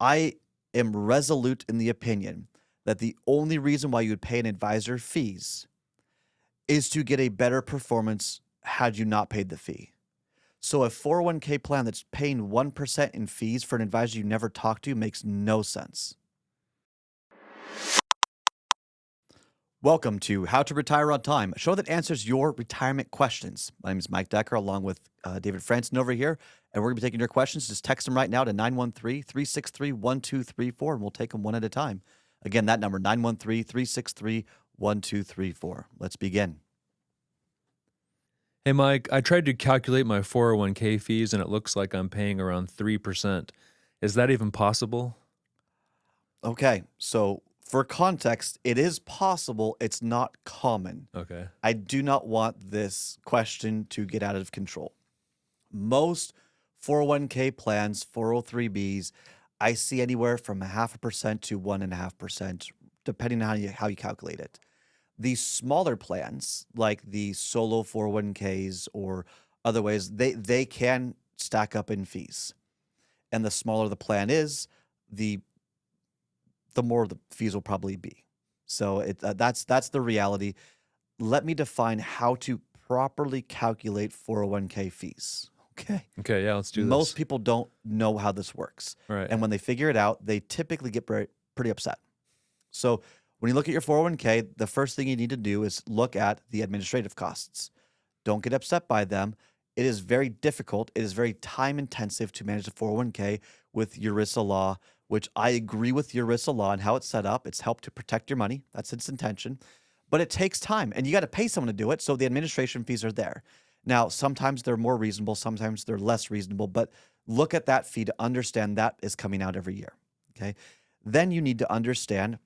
I am resolute in the opinion that the only reason why you would pay an advisor fees is to get a better performance had you not paid the fee. So a 401k plan that's paying 1% in fees for an advisor you never talked to makes no sense. Welcome to How to Retire on Time, a show that answers your retirement questions. My name is Mike Decker, along with David Franson over here, and we're going to be taking your questions. Just text them right now to 913-363-1234, and we'll take them one at a time. Again, that number, 913-363-1234. Let's begin. Hey, Mike, I tried to calculate my 401k fees and it looks like I'm paying around 3%. Is that even possible? Okay, so for context, it is possible. It's not common. Okay. I do not want this question to get out of control. Most 401k plans, 403bs, I see anywhere from 0.5% to 1.5%, depending on how you calculate it. The smaller plans, like the solo 401ks or other ways, they can stack up in fees. And the smaller the plan is, the more the fees will probably be. So that's the reality. Let me define how to properly calculate 401k fees. Okay. Okay, yeah, let's do Most this. people don't know how this works. All right. And when they figure it out, they typically get pretty upset. So when you look at your 401k, the first thing you need to do is look at the administrative costs. Don't get upset by them. It is very difficult. It is very time intensive to manage a 401k with ERISA law, which I agree with ERISA law and how it's set up. It's helped to protect your money. That's its intention. But it takes time and you got to pay someone to do it. So the administration fees are there. Now, sometimes they're more reasonable, sometimes they're less reasonable, but look at that fee to understand that is coming out every year. Okay. Then you need to understand,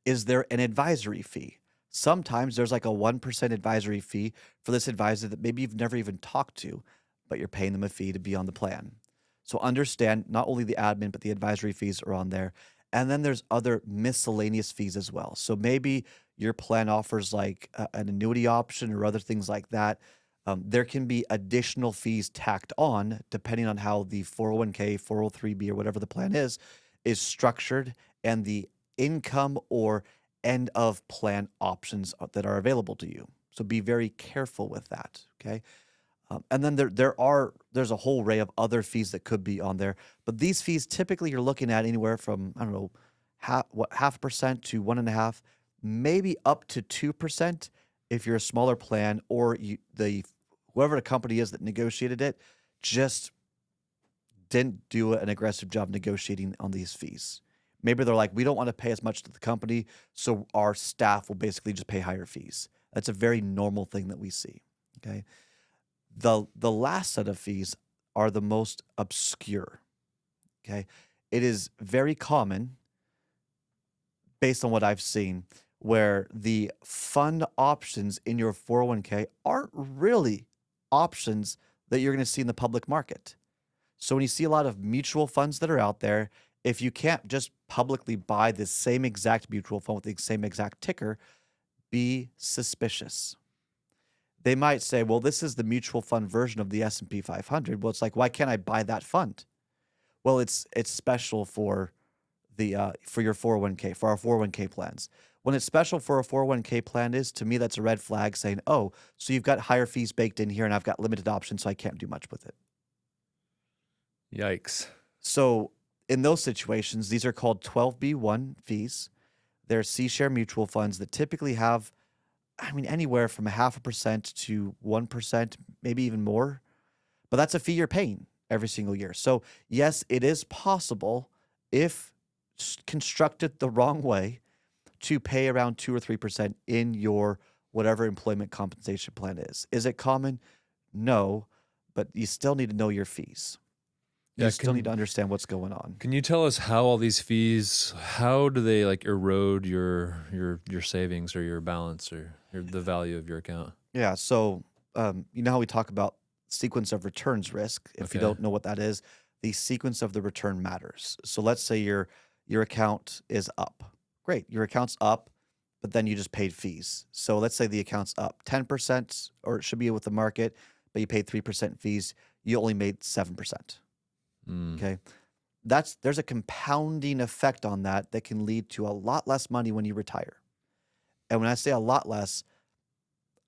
is there an advisory fee? Sometimes there's like a 1% advisory fee for this advisor that maybe you've never even talked to, but you're paying them a fee to be on the plan. So understand not only the admin, but the advisory fees are on there. And then there's other miscellaneous fees as well. So maybe your plan offers like an annuity option or other things like that. There can be additional fees tacked on depending on how the 401k, 403b, or whatever the plan is structured and the income or end of plan options that are available to you. So be very careful with that. Okay. And then there's a whole array of other fees that could be on there, but these fees typically you're looking at anywhere from, I don't know, half percent to 1.5, maybe up to 2% if you're a smaller plan or whoever the company is that negotiated it just didn't do an aggressive job negotiating on these fees. Maybe they're like, we don't want to pay as much to the company, so our staff will basically just pay higher fees. That's a very normal thing that we see. Okay. The last set of fees are the most obscure. Okay. It is very common, based on what I've seen, where the fund options in your 401k aren't really options that you're going to see in the public market. So when you see a lot of mutual funds that are out there, if you can't just publicly buy the same exact mutual fund with the same exact ticker, be suspicious. They might say, well, this is the mutual fund version of the S&P 500. Well, it's like, why can't I buy that fund? Well, it's special for your 401k, for our 401k plans. When it's special for a 401k plan to me, that's a red flag saying, oh, so you've got higher fees baked in here and I've got limited options, so I can't do much with it. Yikes. So in those situations, these are called 12B1 fees. They're C-share mutual funds that typically have, anywhere from 0.5% to 1%, maybe even more. But that's a fee you're paying every single year. So yes, it is possible, if constructed the wrong way, to pay around 2 or 3% in your whatever employment compensation plan is. Is it common? No, but you still need to know your fees. You Yeah, still need to understand what's going on. Can you tell us how all these fees, how do they like erode your savings or your balance or the value of your account? Yeah. So, you know how we talk about sequence of returns risk? If you Okay. don't know what that is, the sequence of the return matters. So let's say your account is up. Great, your account's up, but then you just paid fees. So let's say the account's up 10%, or it should be with the market, but you paid 3% fees. You only made 7%. Mm. Okay. there's a compounding effect on that that can lead to a lot less money when you retire. And when I say a lot less,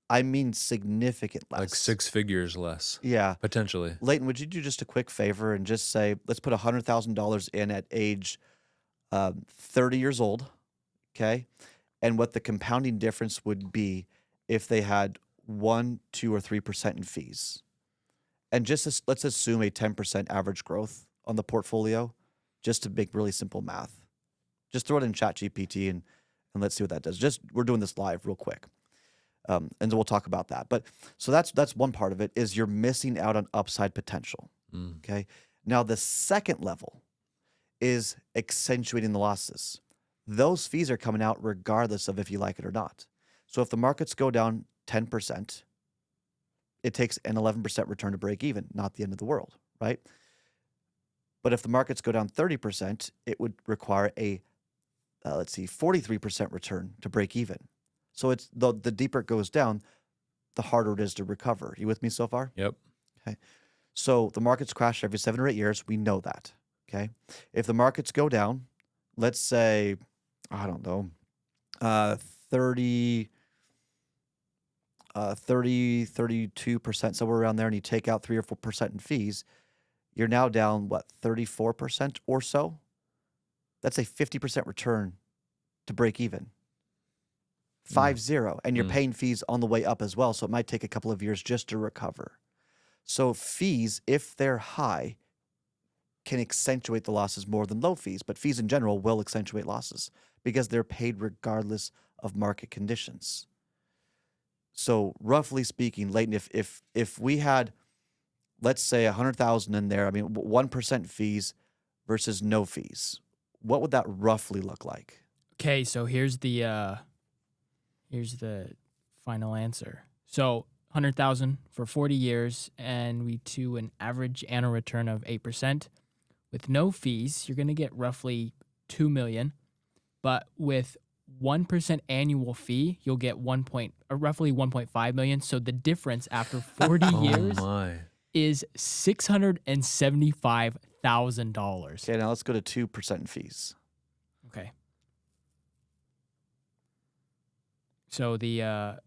I mean significant Like less. 6 figures less, Yeah. potentially. Leighton, would you do just a quick favor and just say, let's put $100,000 in at age 30 years old, okay? And what the compounding difference would be if they had 1, 2, or 3% in fees. And let's assume a 10% average growth on the portfolio, just to make really simple math. Just throw it in ChatGPT and let's see what that does. We're doing this live real quick. And then we'll talk about that. But so that's one part of it, is you're missing out on upside potential. Mm. Okay. Now the second level is accentuating the losses. Those fees are coming out regardless of if you like it or not. So if the markets go down 10%, it takes an 11% return to break even, not the end of the world, right? But if the markets go down 30%, it would require a 43% return to break even. So it's the deeper it goes down, the harder it is to recover. You with me so far? Yep. Okay. So the markets crash every 7 or 8 years. We know that. Okay. If the markets go down, let's say, I don't know, 32%, somewhere around there, and you take out 3 or 4% in fees, you're now down, what, 34% or so? That's a 50% return to break even. 50, and you're Mm. paying fees on the way up as well, so it might take a couple of years just to recover. So fees, if they're high, can accentuate the losses more than low fees, but fees in general will accentuate losses because they're paid regardless of market conditions. So roughly speaking, Leighton, if we had, let's say, 100,000 in there, I mean 1% fees versus no fees, what would that roughly look like? Okay, so here's the final answer. So 100,000 for 40 years, and we do an average annual return of 8%. With no fees, you're going to get roughly 2 million, but with 1% annual fee, you'll get roughly 1.5 million. So the difference after 40 years Oh my. is $675,000. Okay, now let's go to 2% in fees. Okay. So the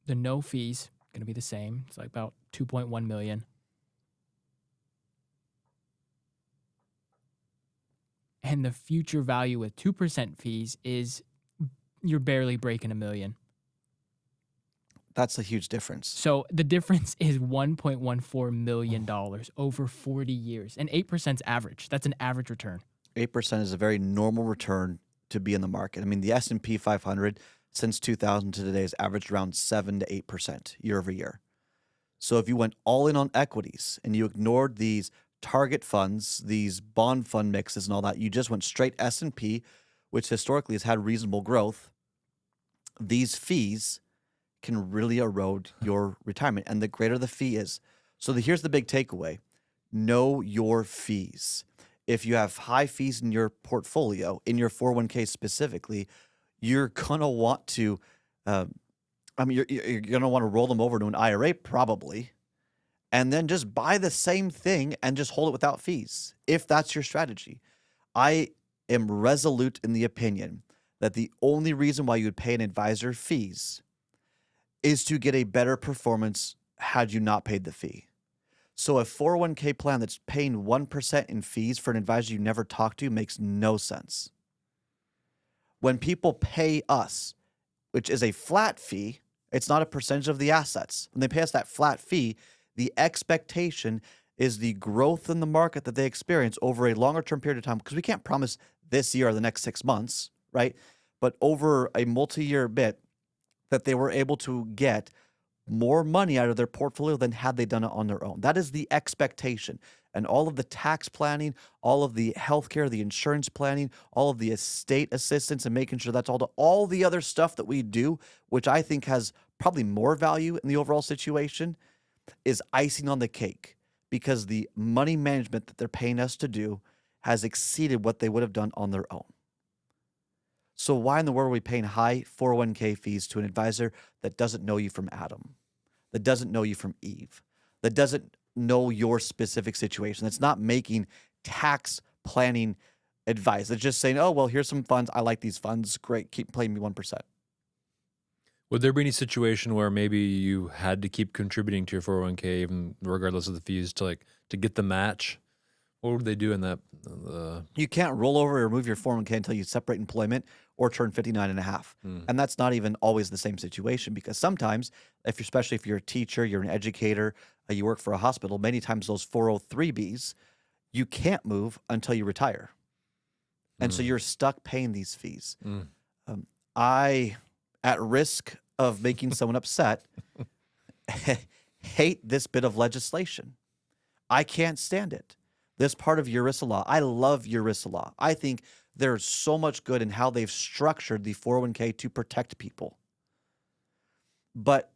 no fees going to be the same. It's like about 2.1 million. And the future value with 2% fees is you're barely breaking $1 million. That's a huge difference. So the difference is $1.14 million over 40 years. And 8% is average. That's an average return. 8% is a very normal return to be in the market. I mean, the S&P 500 since 2000 to today has averaged around 7 to 8% year over year. So if you went all in on equities and you ignored these target funds, these bond fund mixes and all that, you just went straight S&P, which historically has had reasonable growth, these fees can really erode your retirement. And the greater the fee is. So here's the big takeaway. Know your fees. If you have high fees in your portfolio, in your 401k specifically, you're going to want to, you're going to want to roll them over to an IRA probably, and then just buy the same thing and just hold it without fees, if that's your strategy. I am resolute in the opinion that the only reason why you would pay an advisor fees is to get a better performance had you not paid the fee. So a 401k plan that's paying 1% in fees for an advisor you never talk to makes no sense. When people pay us, which is a flat fee, it's not a percentage of the assets. When they pay us that flat fee, the expectation is the growth in the market that they experience over a longer term period of time, because we can't promise this year or the next 6 months, right? But over a multi-year bit, that they were able to get more money out of their portfolio than had they done it on their own. That is the expectation. And all of the tax planning, all of the healthcare, the insurance planning, all of the estate assistance and making sure that's all the other stuff that we do, which I think has probably more value in the overall situation, is icing on the cake, because the money management that they're paying us to do has exceeded what they would have done on their own. So why in the world are we paying high 401k fees to an advisor that doesn't know you from Adam, that doesn't know you from Eve, that doesn't know your specific situation, that's not making tax planning advice. It's just saying, oh, well, here's some funds. I like these funds. Great. Keep paying me 1%. Would there be any situation where maybe you had to keep contributing to your 401k even regardless of the fees to get the match? What would they do in that? You can't roll over or remove your 401k until you separate employment or turn 59 and a half. And that's not even always the same situation, because sometimes, especially if you're a teacher, you're an educator, you work for a hospital, many times those 403Bs, you can't move until you retire. And so you're stuck paying these fees. I, at risk of making someone upset, hate this bit of legislation. I can't stand it. This part of ERISA law, I love ERISA law. I think there's so much good in how they've structured the 401k to protect people. But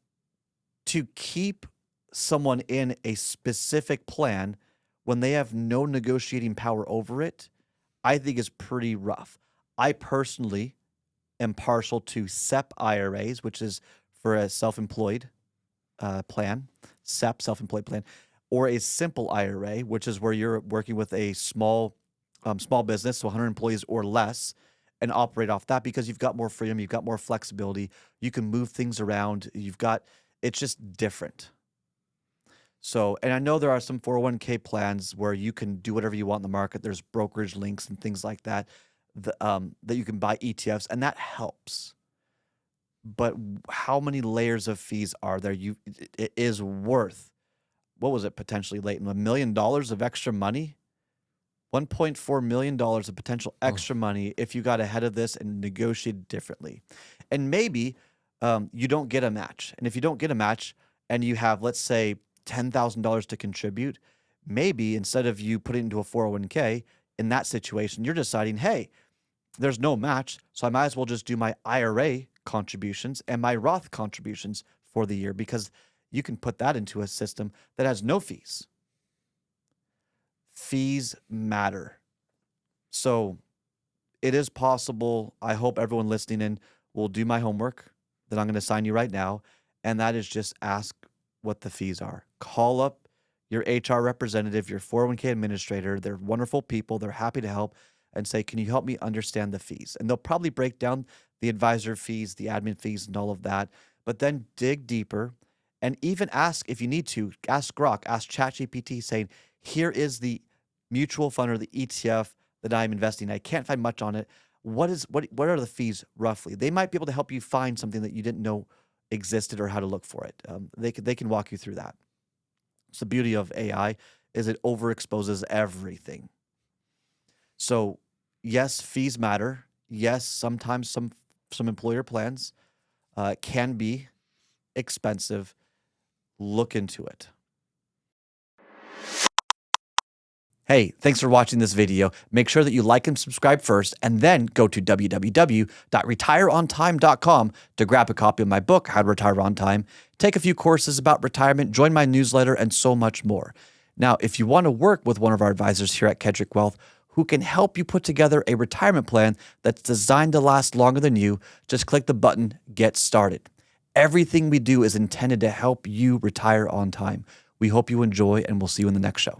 to keep someone in a specific plan when they have no negotiating power over it, I think is pretty rough. I personally am partial to SEP IRAs, which is for a self-employed plan, SEP, self-employed plan, or a simple IRA, which is where you're working with a small business, so 100 employees or less, and operate off that, because you've got more freedom, you've got more flexibility, you can move things around, it's just different. So, and I know there are some 401k plans where you can do whatever you want in the market. There's brokerage links and things like that, that you can buy ETFs, and that helps. But how many layers of fees are there? It is worth, what was it potentially, Leighton? $1 million of extra money? $1.4 million of potential extra money if you got ahead of this and negotiated differently. And maybe you don't get a match. And if you don't get a match and you have, let's say, $10,000 to contribute, maybe instead of you putting it into a 401k, in that situation, you're deciding, hey, there's no match, so I might as well just do my IRA contributions and my Roth contributions for the year, because you can put that into a system that has no fees. Fees matter. So it is possible. I hope everyone listening in will do my homework that I'm going to assign you right now, and that is just ask what the fees are. Call up your HR representative, your 401k administrator. They're wonderful people. They're happy to help, and say, can you help me understand the fees? And they'll probably break down the advisor fees, the admin fees, and all of that. But then dig deeper, and even ask, if you need to, ask Grok, ask ChatGPT, saying, here is the mutual fund or the ETF that I'm investing in. I can't find much on it. What are the fees roughly? They might be able to help you find something that you didn't know existed or how to look for it. They can walk you through that. It's the beauty of AI, is it overexposes everything. So yes, fees matter. Yes, sometimes some employer plans can be expensive. Look into it. Hey, thanks for watching this video. Make sure that you like and subscribe first, and then go to www.retireontime.com to grab a copy of my book, How to Retire on Time, take a few courses about retirement, join my newsletter, and so much more. Now, if you want to work with one of our advisors here at Kedrick Wealth, who can help you put together a retirement plan that's designed to last longer than you, just click the button, Get Started. Everything we do is intended to help you retire on time. We hope you enjoy, and we'll see you in the next show.